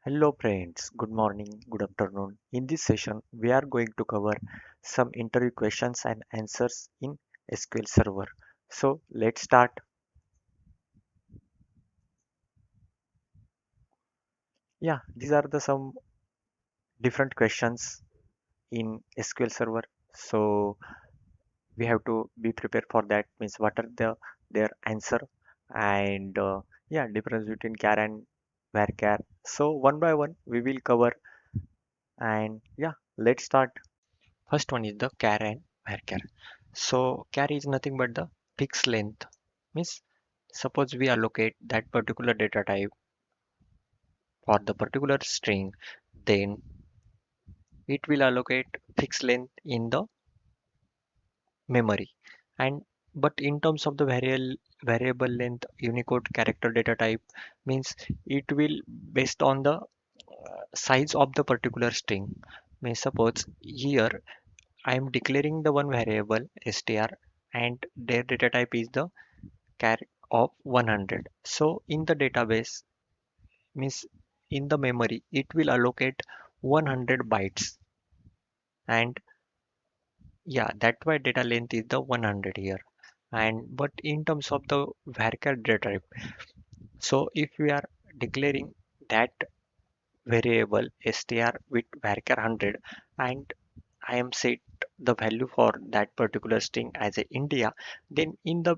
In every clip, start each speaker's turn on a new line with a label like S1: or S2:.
S1: Hello friends, good morning, good afternoon. In this session, we are going to cover some interview questions and answers in SQL Server. So let's start. Yeah, these are the some different questions in SQL Server. So we have to be prepared for that. Means what are their answer and yeah, difference between char and varchar. So one by one we will cover and yeah, let's start. First one is the char and varchar. So char is nothing but the fixed length. Means suppose we allocate that particular data type for the particular string, then it will allocate fixed length in the memory. And but in terms of the variable length Unicode character data type means it will based on the size of the particular string. Means suppose here I am declaring the one variable str and their data type is the char of 100. So in the database means in the memory it will allocate 100 bytes and yeah, that's why data length is the 100 here. And but in terms of the varchar data type, so if we are declaring that variable str with varchar 100 and I am set the value for that particular string as a India, then in the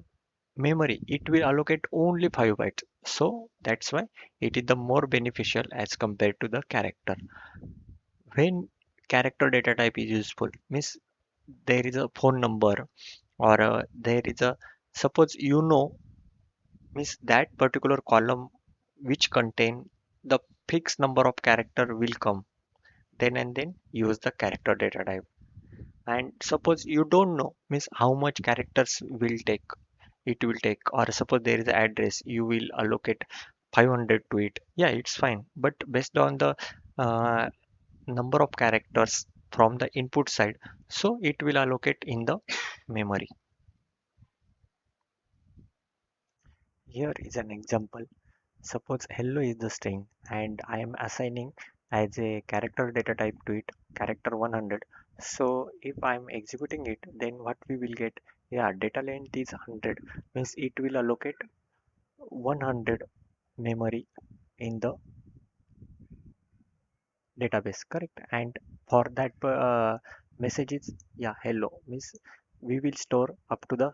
S1: memory it will allocate only 5 bytes. So that's why it is the more beneficial as compared to the character. When character data type is useful means there is a phone number or there is a suppose means that particular column which contain the fixed number of character will come, then and then use the character data type. And suppose you don't know means how much characters will take it will take, or suppose there is an address you will allocate 500 to it, yeah, it's fine, but based on the uh, number of characters from the input side, so it will allocate in the memory. Here is an example. Suppose hello is the string and I am assigning as a character data type to it, character 100. So if I am executing it, then what we will get? Yeah, data length is 100, means it will allocate 100 memory in the database, correct? And for that messages, yeah, hello means we will store up to the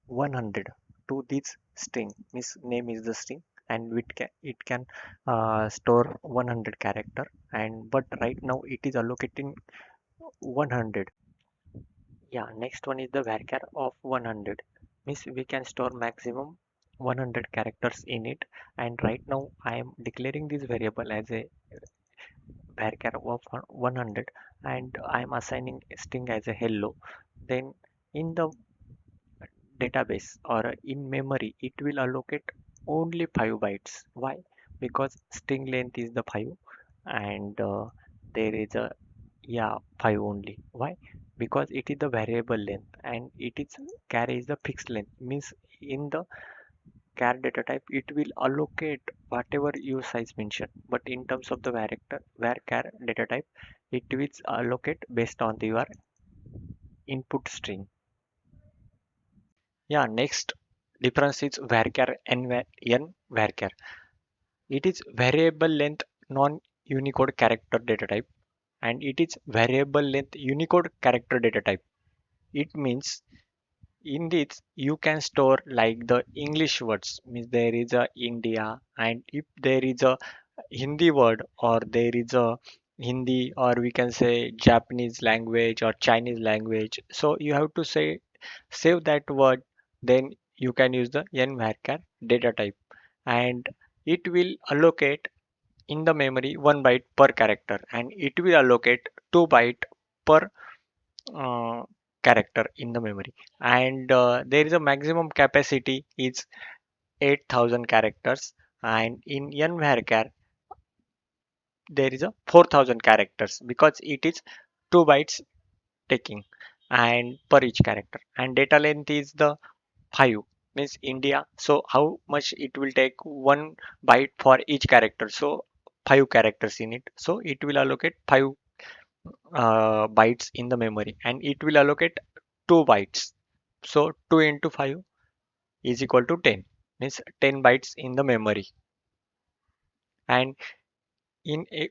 S1: 100 to this string, means name is the string and it can store 100 character, and but right now it is allocating 100. Yeah, next one is the varchar of 100, means we can store maximum 100 characters in it, and right now I am declaring this variable as a varchar of 100 and I am assigning string as a hello. Then in the database or in memory it will allocate only 5 bytes. Why? Because string length is the 5 and there is a yeah 5 only. Why? Because it is the variable length and it is carries the fixed length, means in the char data type it will allocate whatever your size mentioned, but in terms of the varchar data type it will allocate based on your input string. Yeah, next difference is varchar and varchar. It is variable length non-Unicode character data type and it is variable length Unicode character data type. It means in this you can store like the English words, means there is a India, and if there is a Hindi word or there is a Hindi or we can say Japanese language or Chinese language, so you have to say save that word, then you can use the nvarchar data type and it will allocate in the memory 1 byte per character and it will allocate 2 byte per uh, character in the memory, and there is a maximum capacity is 8000 characters, and in nvarchar there is a 4000 characters because it is 2 bytes taking and per each character, and data length is the 5, means India. So how much it will take 1 byte for each character? So 5 characters in it, so it will allocate 5 bytes in the memory, and it will allocate 2 bytes. So 2 into 5 is equal to 10, means 10 bytes in the memory. And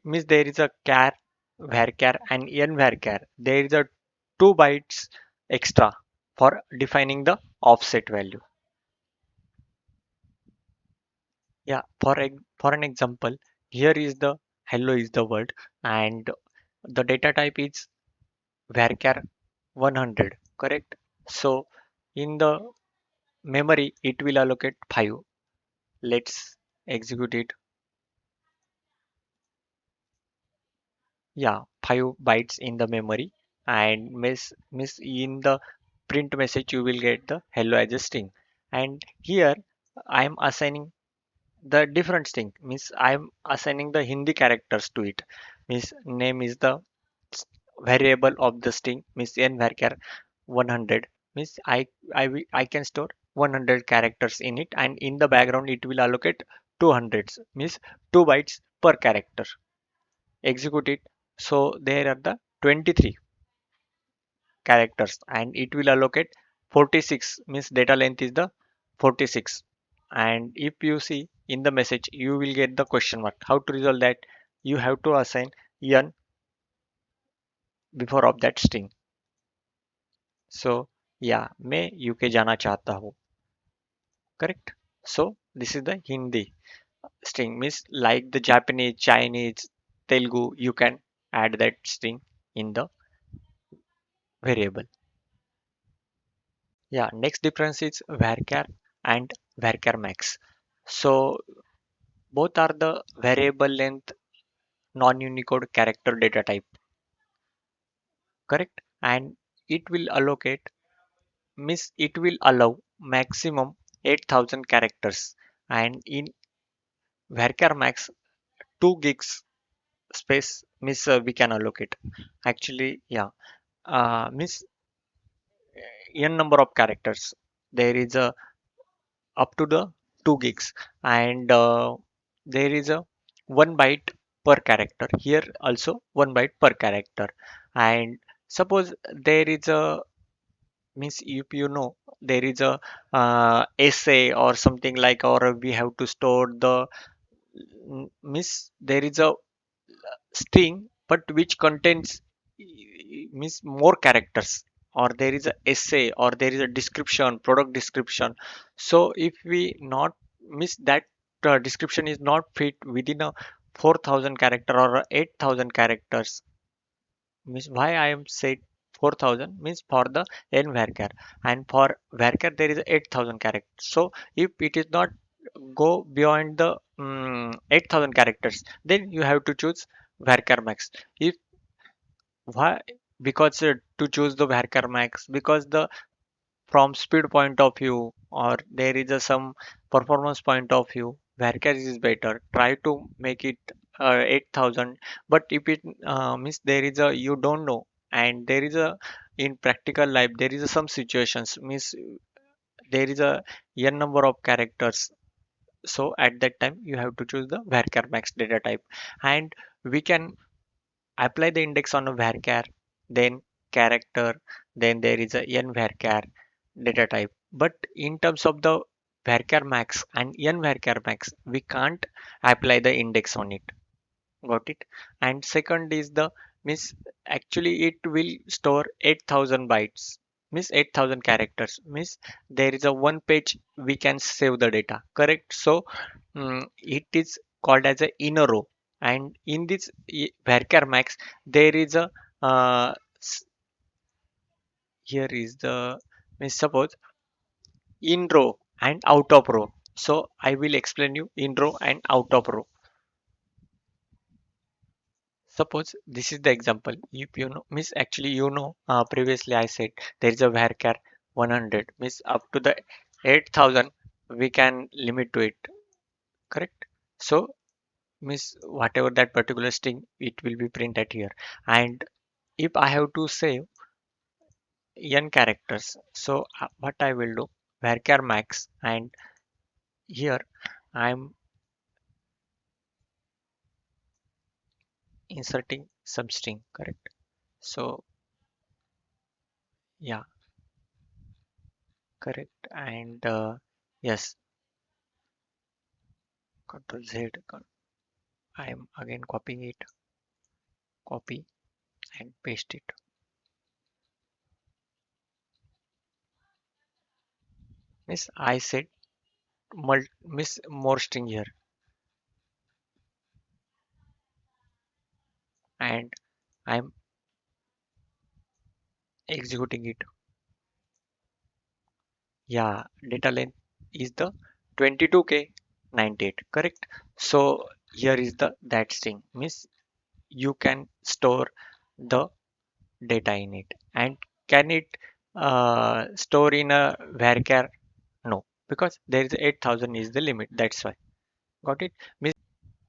S1: means there is a char, varchar and nvarchar. There is a 2 bytes extra for defining the offset value. Yeah, for an example, here is the hello is the word, and the data type is varchar 100, correct? So in the memory it will allocate 5. Let's execute it. Yeah, 5 bytes in the memory, and miss in the print message you will get the hello as a string. And here I am assigning the different string, means I am assigning the Hindi characters to it. Means name is the variable of the string, means n varchar 100, means I can store 100 characters in it, and in the background it will allocate 200, means 2 bytes per character. Execute it. So there are the 23 characters, and it will allocate 46, means data length is the 46. And if you see in the message you will get the question mark. How to resolve that? You have to assign n before of that string. So yeah, मैं UK जाना चाहता हूँ, correct? So this is the Hindi string, means like the Japanese, Chinese, Telugu, you can add that string in the variable. Yeah, next difference is varchar and varchar max. So both are the variable length non-unicode character data type, correct? And it will allocate, means it will allow maximum 8,000 characters, and in varchar max 2 gigs space, means we can allocate. Actually, yeah, means n number of characters. There is a up to the 2 gigs, and there is a 1 byte per character. Here also 1 byte per character. And suppose there is a, means if you know there is a essay or something like, or we have to store the, means there is a string but which contains means more characters, or there is a essay, or there is a description, product description. So if we not miss that, description is not fit within a 4,000 character or a 8,000 characters, means why I am said 4,000, means for the n varchar, and for varchar there is 8,000 characters. So if it is not go beyond the 8,000 characters, then you have to choose varchar max. If why? Because to choose the varchar max, because the from speed point of view, or there is a some performance point of view, varchar is better. Try to make it 8,000. But if it means there is a, you don't know, and there is a, in practical life there is a some situations, means there is a n number of characters. So at that time you have to choose the varchar max data type, and we can apply the index on a varchar, then character, then there is a n varchar data type. But in terms of the varchar max and n varchar max, we can't apply the index on it. Got it? And second is the, means actually it will store 8,000 bytes, means 8,000 characters, means there is a one page we can save the data, correct? So it is called as a inner row. And in this varchar max there is a s- here is the, means suppose in row and out of row. So I will explain you in row and out of row. Suppose this is the example. If you know, means actually you know, previously I said there is a varchar 100, means up to the 8,000 we can limit to it, correct? So means whatever that particular string it will be printed here. And if I have to save n characters, so what I will do, varchar max, and here I'm inserting some string, correct? So yeah, correct. And yes, Control Z. I am again copying it, copy and paste it. Miss, I said miss more string here, and I'm executing it. Yeah, data length is the 22k 98, correct? So here is the that string. Miss, you can store the data in it, and can it store in a varchar? No, because there is 8000 is the limit. That's why. Got it? Miss,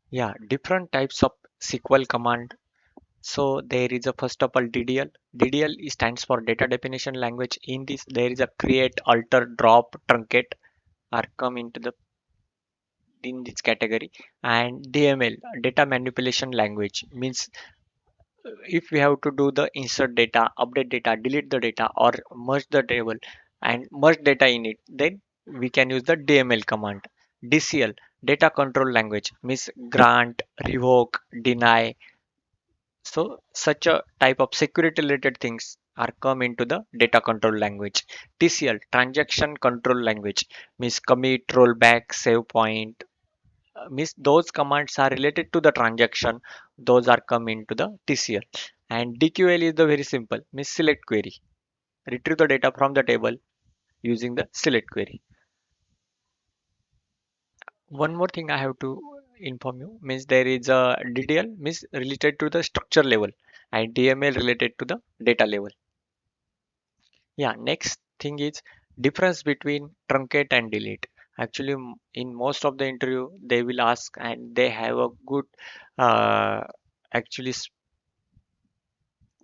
S1: yeah, different types of SQL command. So there is a first of all DDL. DDL stands for data definition language. In this, there is a create, alter, drop, truncate are come into the in this category. And DML, data manipulation language, means if we have to do the insert data, update data, delete the data, or merge the table and merge data in it, then we can use the DML command. DCL, data control language, means grant, revoke, deny. So such a type of security related things are come into the data control language. TCL, transaction control language, means commit, rollback, save point. Means those commands are related to the transaction. Those are come into the TCL. And DQL is the very simple, means select query. Retrieve the data from the table using the select query. One more thing I have to inform you, means there is a DDL means related to the structure level, and DML related to the data level. Yeah, next thing is difference between truncate and delete. Actually, in most of the interview, they will ask, and they have a good uh, actually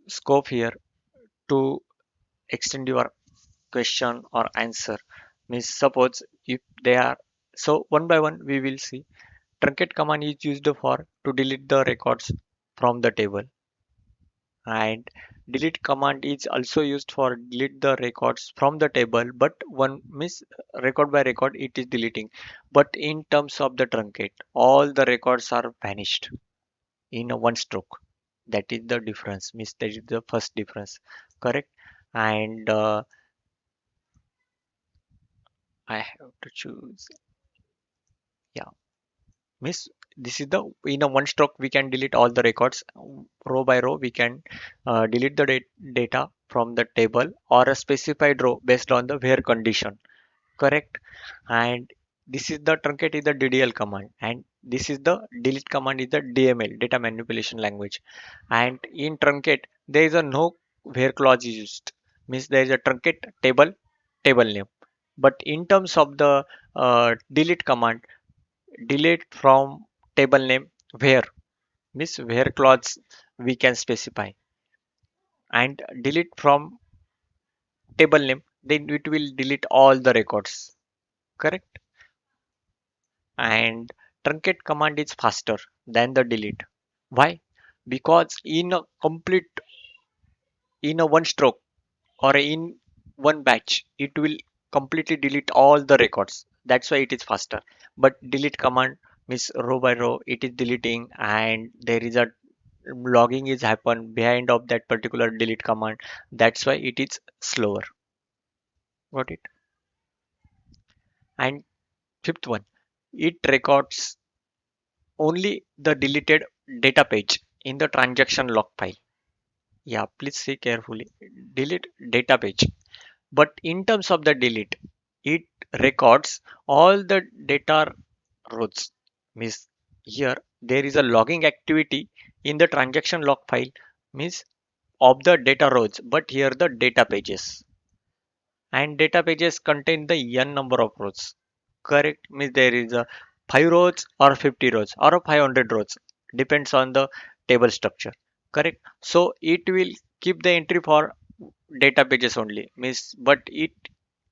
S1: scope here to extend your question or answer. Means suppose if they are, so one by one we will see. Truncate command is used for to delete the records from the table, and delete command is also used for delete the records from the table, but one miss record by record it is deleting. But in terms of the truncate, all the records are vanished in a one stroke. That is the difference, miss, that is the first difference, correct? And I have to choose, yeah, miss, this is the in a one stroke we can delete all the records, row by row we can delete the data from the table or a specified row based on the where condition, correct? And this is the truncate is the DDL command, and this is the delete command is the DML, data manipulation language. And in truncate there is a no where clause is used, means there is a truncate table name. But in terms of the delete command, delete from table name where, means where clause we can specify, and delete from table name, then it will delete all the records, correct? And truncate command is faster than the delete. Why? Because in a complete, in a one stroke or in one batch, it will completely delete all the records. That's why it is faster. But delete command means row by row it is deleting, and there is a logging is happen behind of that particular delete command. That's why it is slower. Got it? And fifth one, it records only the deleted data page in the transaction log file. Yeah, please see carefully. Delete data page. But in terms of the delete, it records all the data rows. Means here there is a logging activity in the transaction log file, means of the data rows, but here the data pages. And data pages contain the n number of rows, correct? Means there is a 5 rows or 50 rows or a 500 rows, depends on the table structure, correct? So it will keep the entry for data pages only, means, but it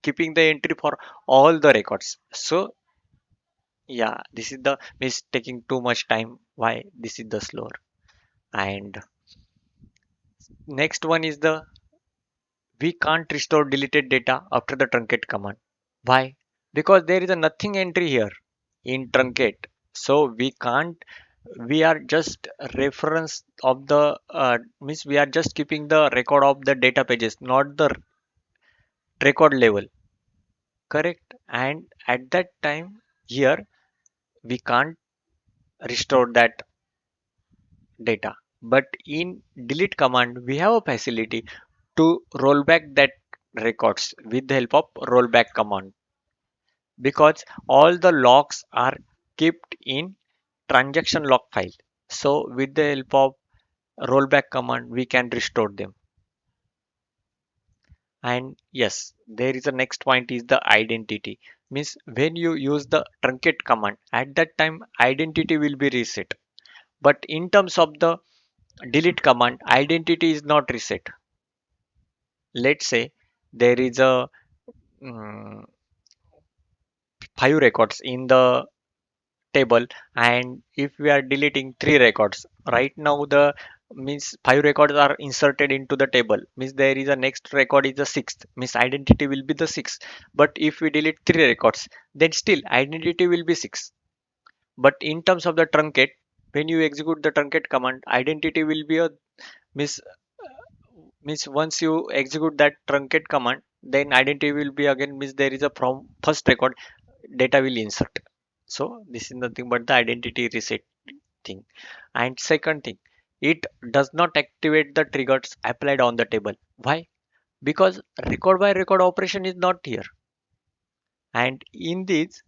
S1: keeping the entry for all the records. So yeah, this is the, means taking too much time, why this is the slower. And next one is the we can't restore deleted data after the truncate command. Why? Because there is a nothing entry here in truncate. So we can't, we are just reference of the means we are just keeping the record of the data pages, not the record level, correct? And at that time here we can't restore that data. But in delete command we have a facility to roll back that records with the help of rollback command, because all the logs are kept in transaction log file. So with the help of rollback command we can restore them. And yes, there is a next point is the identity, means when you use the truncate command at that time identity will be reset, but in terms of the delete command identity is not reset. Let's say there is a mm, 5 records in the table, and if we are deleting 3 records right now, the means 5 records are inserted into the table, means there is a next record is the sixth, means identity will be the sixth. But if we delete 3 records, then still identity will be six. But in terms of the truncate, when you execute the truncate command identity will be a means once you execute that truncate command, then identity will be again, means there is a from first record data will insert. So this is nothing but the identity reset thing. And second thing, it does not activate the triggers applied on the table. Why? Because record by record operation is not here. And in this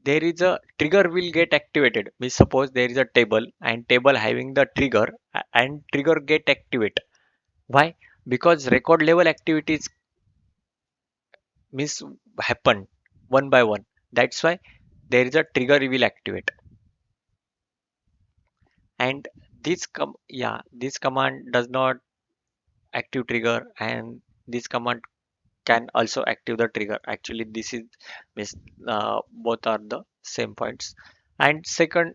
S1: there is a trigger will get activated, means suppose there is a table and table having the trigger and trigger get activate. Why? Because record level activities means happen one by one. That's why there is a trigger will activate. And this command does not active trigger, and this command can also active the trigger. Actually this is means both are the same points. And second,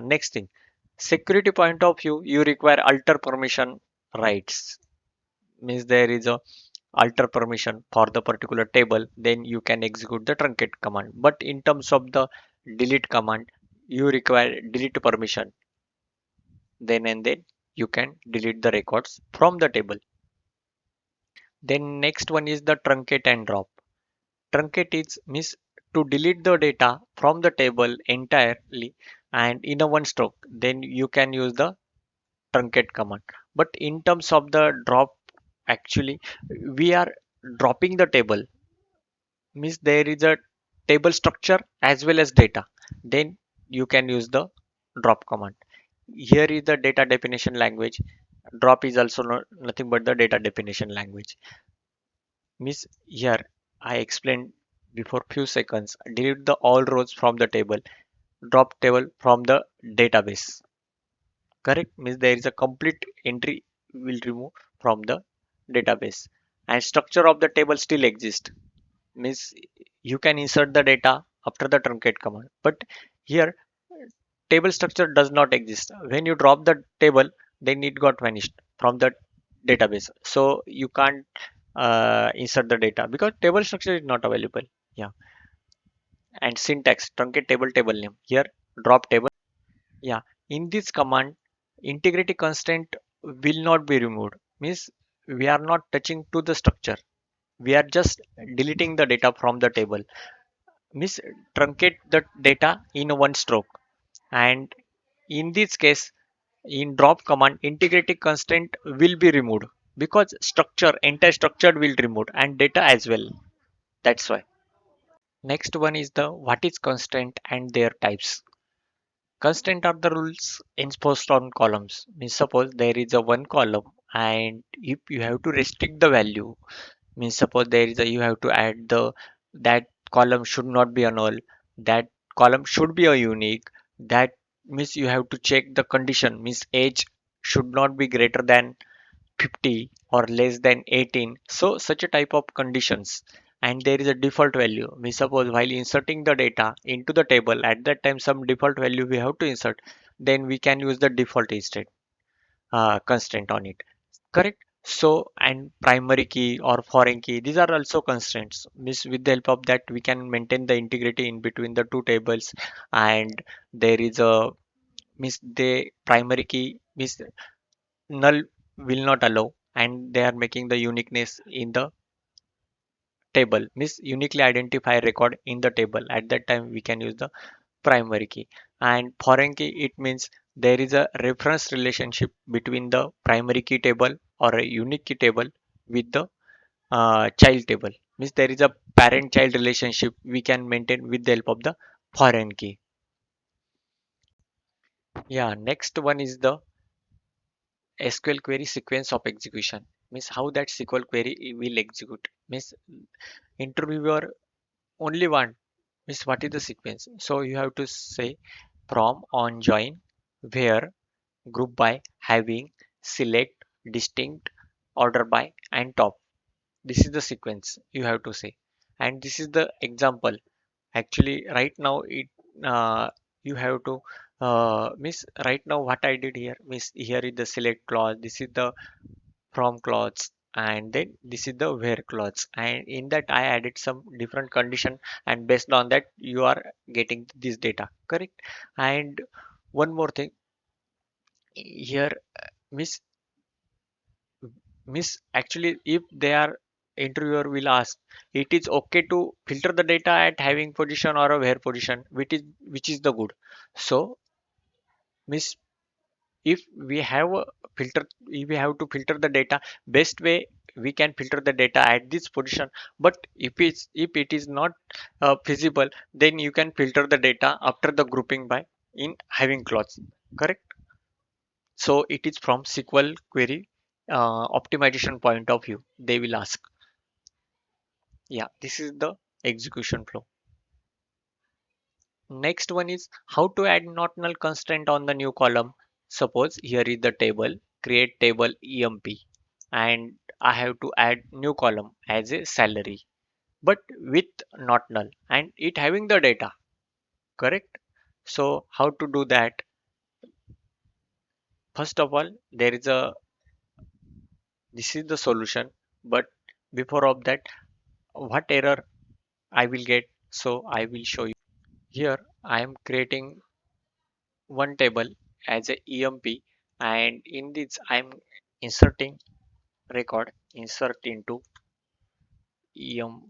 S1: next thing, security point of view, you require alter permission rights, means there is a alter permission for the particular table, then you can execute the truncate command. But in terms of the delete command, you require delete permission, then and then you can delete the records from the table. Then next one is the truncate and drop. Truncate is means to delete the data from the table entirely and in a one stroke, then you can use the truncate command. But in terms of the drop, actually we are dropping the table, means there is a table structure as well as data, then you can use the drop command. Here is the data definition language. Drop is also nothing but the data definition language. Means here I explained before few seconds, delete the all rows from the table, drop table from the database, correct? Means there is a complete entry will remove from the database, and structure of the table still exists, means you can insert the data after the truncate command. But here table structure does not exist. When you drop the table, then it got vanished from the database, so you can't insert the data because table structure is not available. Yeah. And syntax, truncate table, table name, here drop table. Yeah, in this command integrity constraint will not be removed, means we are not touching to the structure, we are just deleting the data from the table, means truncate the data in one stroke. And in this case, in drop command integrity constraint will be removed because structure entire structure will removed and data as well. That's why. Next one is the what is constraint and their types. Constraint are the rules enforced on columns. Means suppose there is a one column and if you have to restrict the value, means suppose there is a you have to add the that column should not be a null, that column should be a unique, that means you have to check the condition, means age should not be greater than 50 or less than 18, so such a type of conditions. And there is a default value, we suppose while inserting the data into the table at that time some default value we have to insert, then we can use the default instead. constraint on it, correct? So, and primary key or foreign key, these are also constraints. Means with the help of that, we can maintain the integrity in between the two tables. And there is a means the primary key means null will not allow, and they are making the uniqueness in the table, means uniquely identify record in the table. At that time, we can use the primary key. And foreign key, it means there is a reference relationship between the primary key table or a unique key table with the child table. Means there is a parent child relationship we can maintain with the help of the foreign key. Yeah, next one is the SQL query sequence of execution. Means how that SQL query will execute. Means interviewer only one, means what is the sequence. So you have to say from on join where group by having select distinct order by and top. This is the sequence you have to say, and this is the example. Actually right now it you have to miss right now what I did here. Miss here is the select clause, this is the from clause, and then this is the where clause, and in that I added some different condition, and based on that you are getting this data, correct? And one more thing here, miss miss actually if they are interviewer will ask, it is okay to filter the data at having position or a where position, which is the good. So miss if we have a filter, if we have to filter the data, best way we can filter the data at this position. But if it is not feasible, then you can filter the data after the grouping by in having clause, correct? So it is from SQL query optimization point of view they will ask. Yeah, this is the execution flow. Next one is how to add not null constraint on the new column. Suppose here is the table, create table emp, and I have to add new column as a salary, but with not null and it having the data, correct? So how to do that? First of all, there is a this is the solution, but before of that, what error I will get? So I will show you. Here I am creating one table as a emp, and in this I'm inserting record, insert into emp.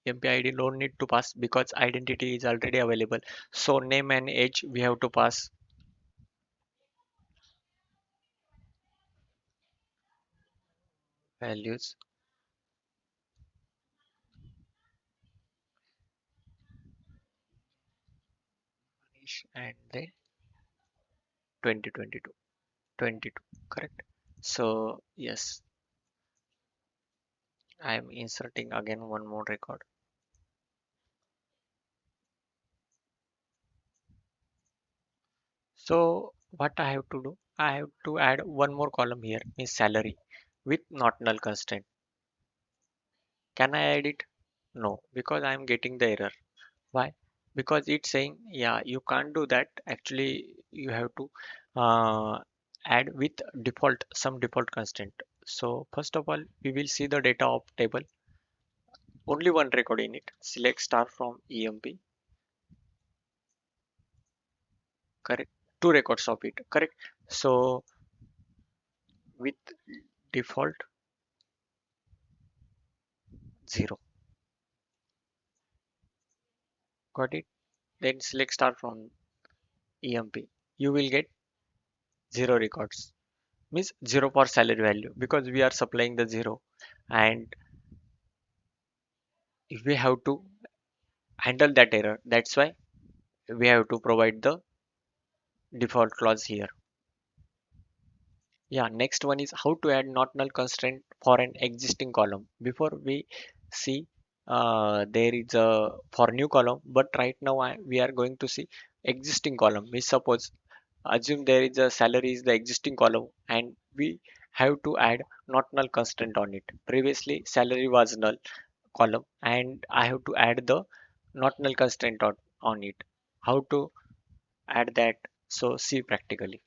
S1: Emp id don't need to pass because identity is already available. So name and age we have to pass values, and then 2022 22, correct? So yes, I'm inserting again one more record. So what I have to do, I have to add one more column here, is salary with not null constraint. Can I add it? No, because I'm getting the error. Why? Because it's saying, yeah, you can't do that. Actually, you have to uh, add with default, some default constraint. So first of all, we will see the data of table. Only one record in it. Select star from EMP. Correct. Two records of it. Correct. So with default 0. Got it. Then select star from EMP. You will get 0 records. Means 0 for salary value because we are supplying the 0, and if we have to handle that error, that's why we have to provide the default clause here. Yeah, next one is how to add not null constraint for an existing column. Before we see, there is a for new column, but right now we are going to see existing column. We suppose assume there is a salary is the existing column, and we have to add not null constraint on it. Previously salary was null column, and I have to add the not null constraint on. on it. How to add that? So see practically.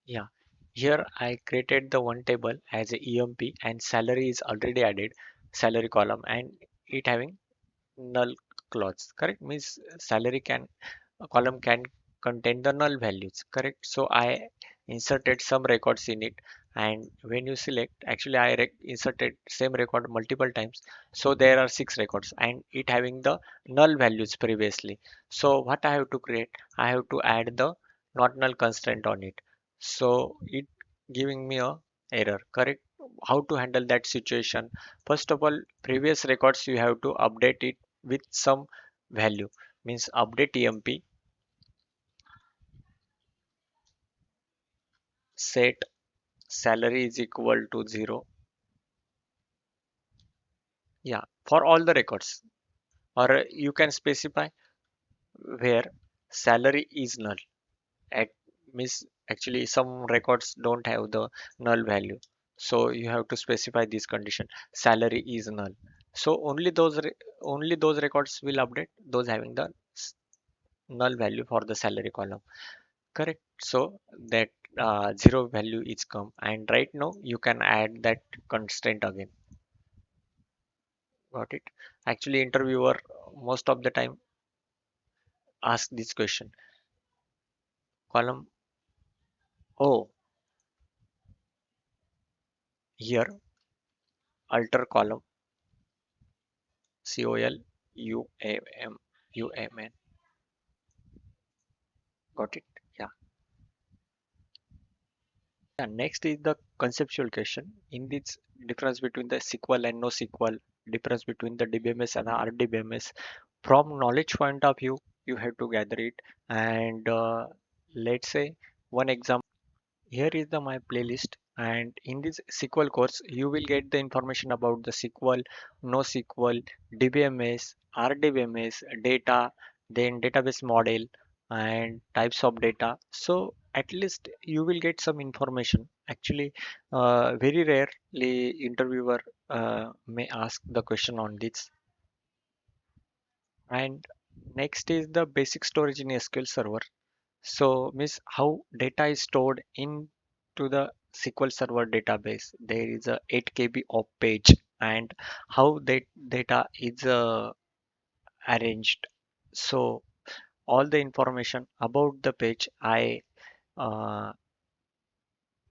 S1: Yeah, here I created the one table as a EMP and salary is already added, salary column, and it having null clause. Correct, means salary can a column can contain the null values. Correct. So I inserted some records in it, and when you select, actually I inserted same record multiple times, so there are 6 records and it having the null values previously. So what I have to create, I have to add the not null constraint on it. So it giving me a error. Correct. How to handle that situation? First of all, previous records you have to update it with some value, means update emp set salary is equal to 0. Yeah, for all the records, or you can specify where salary is null. At Means actually some records don't have the null value, so you have to specify this condition, salary is null. So only those records will update those having the null value for the salary column. Correct. So that 0 value is come, and right now you can add that constraint again. Got it. Actually, interviewer most of the time ask this question. Column. Oh, here alter column. COLUMUMN. Got it. Yeah. Yeah. Next is the conceptual question. In this difference between the SQL and NoSQL, difference between the DBMS and RDBMS. From knowledge point of view, you have to gather it. And let's say one example. Here is the my playlist, and in this SQL course you will get the information about the SQL, NoSQL, DBMS, RDBMS, data, then database model and types of data. So at least you will get some information. Actually, very rarely interviewer may ask the question on this. And next is the basic storage in SQL Server. So, miss, how data is stored into the SQL Server database. There is a 8 KB of page, and how that data is arranged. So, all the information about the page I uh,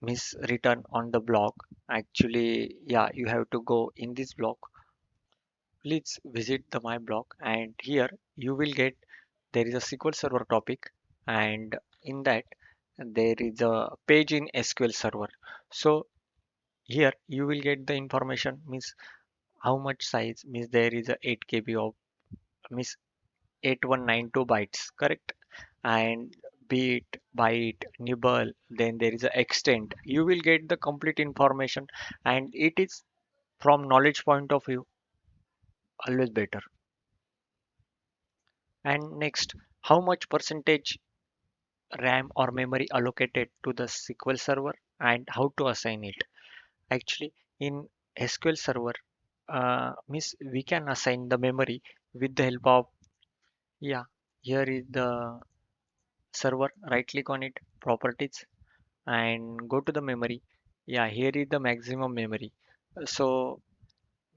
S1: miss written on the blog. Actually, yeah, you have to go in this blog. Please visit the my blog, and here you will get there is a SQL Server topic, and in that there is a page in SQL Server. So here you will get the information, means how much size, means there is a 8 KB of, means 8192 bytes, correct, and bit, byte, nibble, then there is a extent. You will get the complete information, and it is from knowledge point of view always better. And next, how much percentage RAM or memory allocated to the SQL Server and how to assign it. Actually, in SQL Server, means we can assign the memory with the help of, yeah, here is the server, right click on it, properties, and go to the memory. Yeah, here is the maximum memory. So,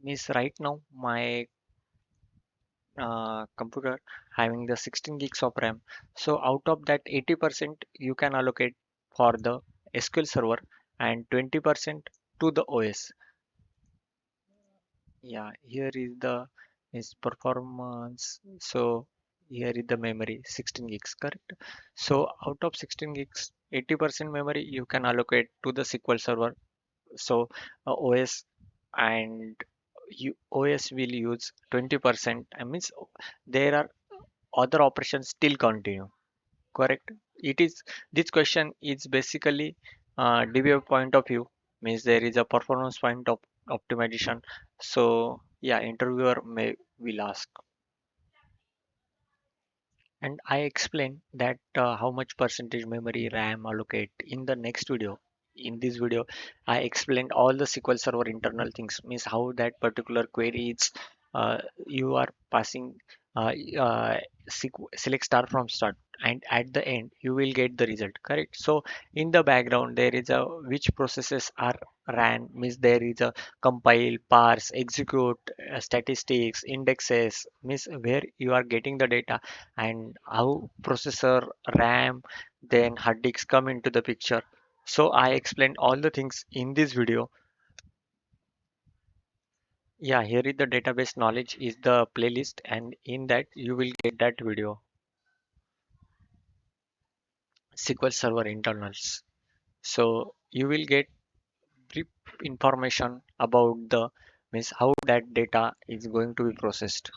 S1: means right now my computer having the 16 gigs of RAM. So out of that 80% you can allocate for the SQL Server and 20% to the OS. Yeah, here is the is performance. So here is the memory 16 gigs, correct? So out of 16 gigs, 80% memory you can allocate to the SQL Server. So OS and OS will use 20%. I means there are other operations still continue, correct. It is, this question is basically DBA point of view, means there is a performance point of optimization. So yeah, interviewer may will ask, and I explain that how much percentage memory RAM allocate in the next video. In this video I explained all the SQL Server internal things, means how that particular query is you are passing uh, uh, select star from start, and at the end you will get the result, correct? So in the background there is a which processes are ran, means there is a compile, parse, execute, statistics, indexes, means where you are getting the data, and how processor, RAM, then hard disks come into the picture. So I explained all the things in this video. Yeah, here is the database knowledge is the playlist, and in that you will get that video. SQL Server internals. So you will get brief information about the, means how that data is going to be processed.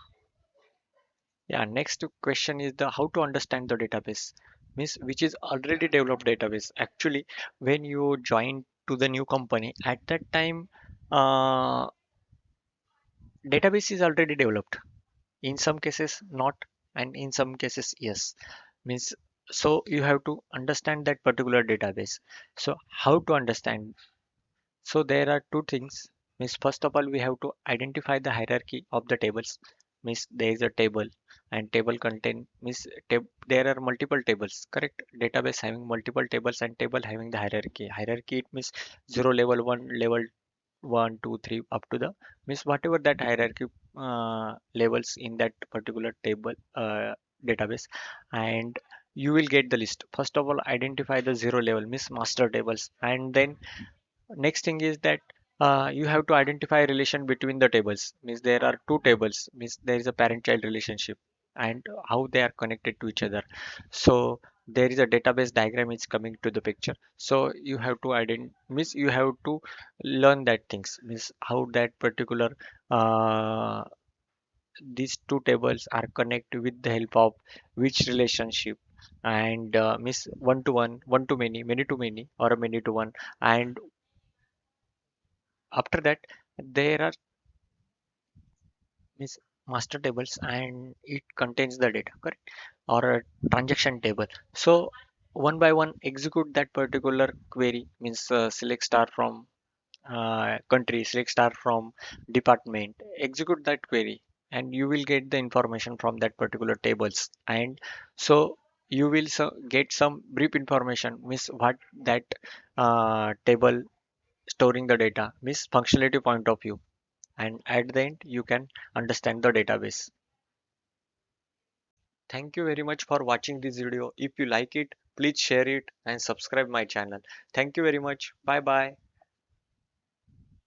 S1: Yeah, next question is the how to understand the database, means which is already developed database. Actually, when you join to the new company, at that time, uh, database is already developed. In some cases not, and in some cases yes, means so you have to understand that particular database. So how to understand? So there are two things, means first of all we have to identify the hierarchy of the tables, means there is a table, and table contain, means there are multiple tables, correct? Database having multiple tables, and table having the hierarchy, it means 0 level 1 level 1 2 3 up to the, means whatever that hierarchy levels in that particular table, database. And you will get the list. First of all identify the zero level, means master tables, and then next thing is that you have to identify relation between the tables, means there are two tables, means there is a parent child relationship, and how they are connected to each other. So there is a database diagram is coming to the picture, so you have to means you have to learn that things, means how that particular uh, these two tables are connected with the help of which relationship, and means one to one, one to many, many to many, or a many to one. And after that there are, means master tables, and it contains the data, correct? Or a transaction table. So one by one execute that particular query, means select star from country, select star from department, execute that query, and you will get the information from that particular tables. And so you will get some brief information, means what that table storing the data, means functionality point of view, and at the end you can understand the database. Thank you very much for watching this video. If you like it, please share it and subscribe my channel. Thank you very much. Bye bye.